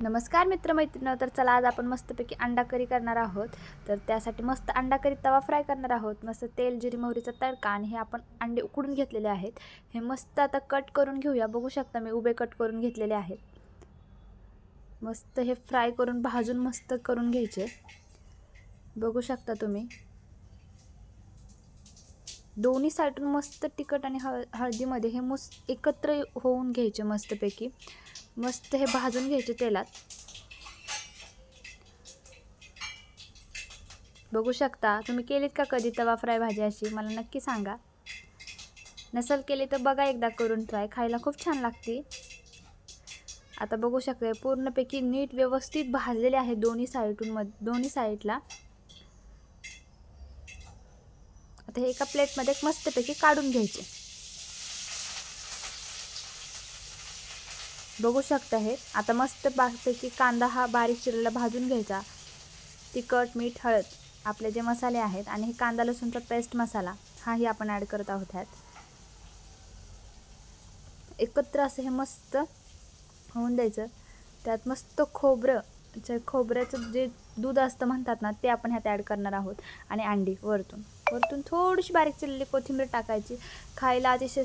नमस्कार मित्रमैत्रिणींनो, तर चला आज आपण मस्तपैकी अंडा करी करणार आहोत। तर त्यासाठी मस्त अंडा करी तवा फ्राय करणार आहोत। मस्त तेल जिरे मोहरीचा तडका आणि हे आपण अंडे उकडून घेतलेले आहेत। हे मस्त आता कट करून घेऊया। बघू शकता मी उभे कट करून घेतलेले आहेत। मस्त हे फ्राय करून भाजून मस्त करून घ्यायचे। बघू शकता तुम्ही दोन्ही साइडून मस्त तिखट आणि हळदीमध्ये हे मस्त एकत्र होऊन घ्यायचे। मस्तपैकी मस्त हे भाजून घ्यायचे तेलात। बघू शकता तुम्ही केलीत का कधी तवा फ्राय भाजी अशी? मला नक्की सांगा। नसेल केली तर बघा एकदा करून ट्राय, खायला खूप छान लागते। आता बघू शकता पूर्णपैकी नीट व्यवस्थित भाजलेले आहे दोन्ही साइडला। आता हे एका प्लेटमध्ये मस्तपैकी काढून घ्यायचे। बघू शकता हे आता मस्त पैकी कांदा हा बारीक चिरलेला भाजून घ्यायचा। तिखट मीठ हळद आपले जे मसाले आहेत आणि हे कांदा लसूणचा पेस्ट मसाला हाही आपण ॲड करत आहोत। ह्यात एकत्र असं हे मस्त होऊन द्यायचं। त्यात मस्त खोबऱ्याचं जे दूध असतं म्हणतात ना, ते आपण ह्यात ॲड करणार आहोत। आणि अंडी वरतून थोडीशी बारीक चिरलेली कोथिंबीर टाकायची। खायला अतिशय